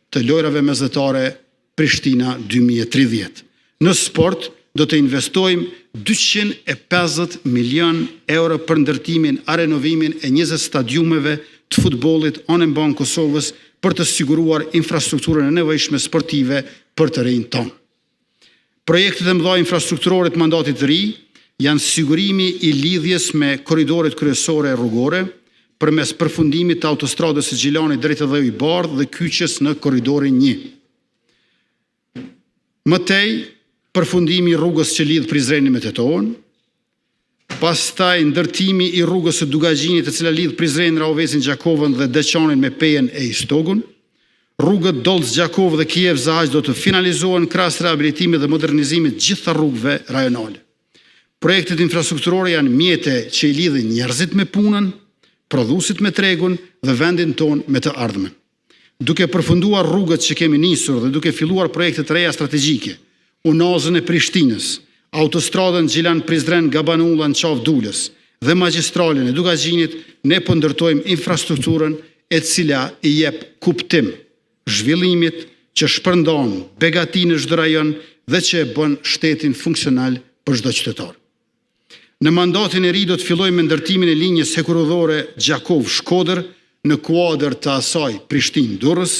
të lojrave mesdhetare Prishtina 2030. Në sport do të investojmë 250 milion euro për ndërtimin a renovimin e 20 stadiumeve të futbollit anë Kosovës për të siguruar infrastrukturën e nevojshme sportive për të rinjtë tonë. Projektet e mëdha infrastrukturore të mandatit të ri janë sigurimi i lidhjes me korridoret kryesore rrugore përmes përfundimit të autostradës së Gjilanit drejt Dheut i Bardhë dhe kyçjes në korridorin 1. Mëtej, përfundimi i rrugës që lidh Prizrenin me Tetoën, pastaj ndërtimi i rrugës së Dugagjinit e cila lidh Prizrenin, Rahovesin, Gjakovën dhe Deçanin me Pejen e Istogun. Rrugët Dolc-Gjakov dhe Kijev-Zahaq do të finalizohen krahas rehabilitimit dhe modernizimit të gjitha rrugëve rajonale. Projektet infrastrukturore janë mjete që i lidhin njerëzit me punën, prodhuesit me tregun dhe vendin ton me të ardhmen. Duke përfunduar rrugët që kemi nisur dhe duke filluar projekte të reja strategjike, unazën e Prishtinës, autostradën Gjilan-Prizren-Gabanulla-Nçavë-Dulës dhe magjistralen e Dugagjinit, ne po ndërtojmë infrastrukturën e cila i jep kuptim zhvillimit që shpërndan begati në çdo rajon dhe që e bën shtetin funksional për çdo qytetar. Në mandatin e ri do të fillojmë me ndërtimin e linjës hekurudhore Gjakov-Shkodër në kuadër të asaj Prishtinë-Durrës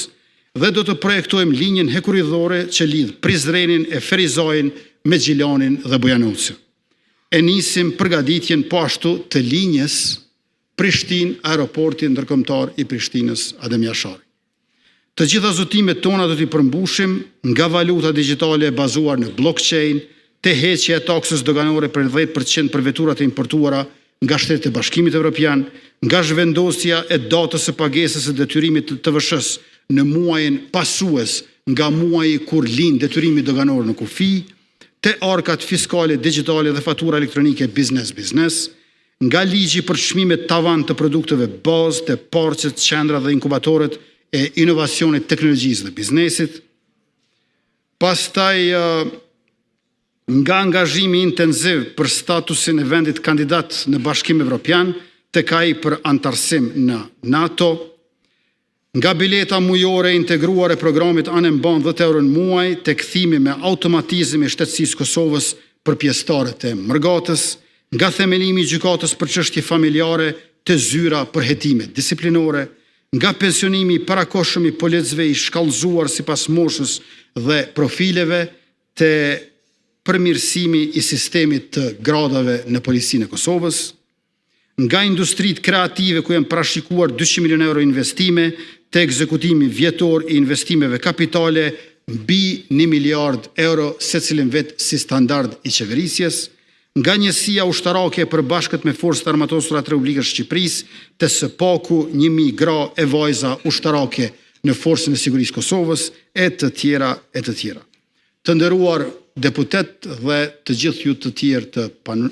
dhe do të projektojmë linjën hekurudhore që lidh Prizrenin e Ferizajin me Gjilanin dhe Bujanovcin. E nisim përgatitjen po ashtu të linjës Prishtinë-Aeroporti ndërkombëtar i Prishtinës Adem Jashari. Të gjitha zotimet tona do t'i përmbushim nga valuta digjitale e bazuar në blockchain, te heqja e taksës doganore për 10% për veturat e importuara nga Shtetet e Bashkimit Evropian, nga zhvendosja e datës së pagesës së detyrimit të TVSH-s në muajin pasues nga muaji kur lind detyrimi doganor në kufi, te arkat fiskale digjitale dhe fatura elektronike business, nga ligji për çmimet tavan të produkteve bazë, te parqet, qendrat dhe inkubatorët e inovacionit, teknologjisë dhe biznesit. Pastaj nga angazhimi intenziv për statusin e vendit kandidat në Bashkimin Evropian, tek ai për antarësim në NATO, nga bileta mujore integruar e programit anë-mban 10 euro në muaj, tek kthimi me automatizëm i shtetësisë Kosovës për pjesëtarët e Mërgatës, nga themelimi i gjykatës për çështje familjare të zyra për hetime disiplinore, nga pensionimi i parakohshëm i policëve i shkallëzuar sipas moshës dhe profileve, te përmirësimi i sistemit të gradave në policinë e Kosovës, nga industritë kreative ku janë parashikuar 200 milion euro investime, te ekzekutimi vjetor i investimeve kapitale mbi 1 miliard euro secilin vet si standard i qeverisjes, nga njësia ushtarake e përbashkët me forcat armatosura të Republikës Shqipërisë, te SPAK-u 1000 gra e vajza ushtarake në Forcën e Sigurisë Kosovës, e të tjera e të tjera. Të nderuar deputet dhe të gjithë ju të tjerë të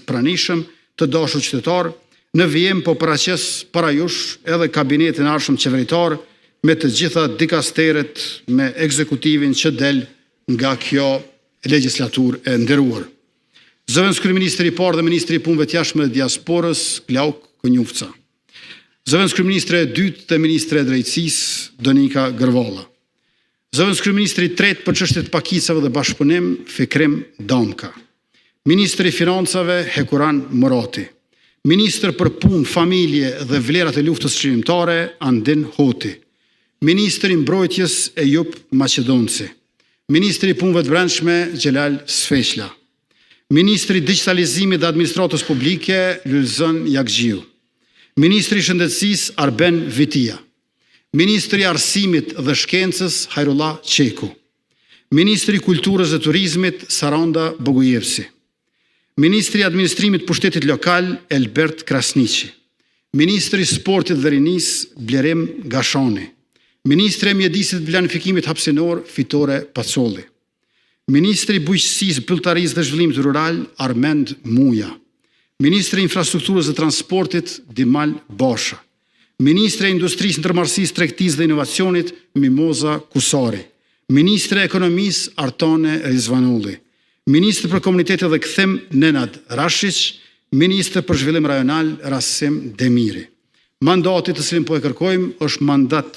pranishëm, të dashur qytetar, në vijim po paraqes para jush edhe kabinetin e ardhshëm qeveritar me të gjitha dikasteret me ekzekutivin që del nga kjo legjislaturë e nderuar. Zëvendës kryeministri i parë dhe ministri i punëve të jashtme dhe diasporës, Glauk Kënjufca. Zëvendës kryeministri e dytë dhe ministri e drejtësisë, Donika Gërvalla. Zëvendës kryeministri i tretë për çështjet e pakicave dhe bashkëpunim, Fikrim Damka. Ministri i financave, Hekuran Murati. Ministër për punë, familje dhe vlerat e luftës çlimtare, Andin Hoti. Ministri i mbrojtjes, Ejup Maqedonci. Ministri i punëve të brendshme, Xhelal Sfeshla. Ministri i digitalizimit dhe administratës publike, Lulzon Jakxhiu. Ministri i shëndetësisë, Arben Vitia. Ministri i arsimit dhe shkencës, Hajrullah Qeku. Ministri i kulturës dhe turizmit, Saranda Bogujevsi. Ministri i administrimit pushtetit lokal, Elbert Krasniqi. Ministri i sportit dhe rinisë, Blerim Gashani. Ministri i mjedisit dhe planifikimit hapësinor, Fitore Pacolli. Ministri i bujqësisë, pylltarisë dhe zhvillimit rural, Armend Muja. Ministri i infrastrukturës dhe transportit, Dimal Basha. Ministri i industrisë, ndërmarrësisë, tregtisë dhe inovacionit, Mimoza Kusari. Ministri i ekonomisë, Artane Rizvanulli. Ministri për komunitetet dhe kthim, Nenad Rashiq. Ministri për zhvillim rajonal, Rasim Demiri. Mandati të cilin po e kërkojmë është mandat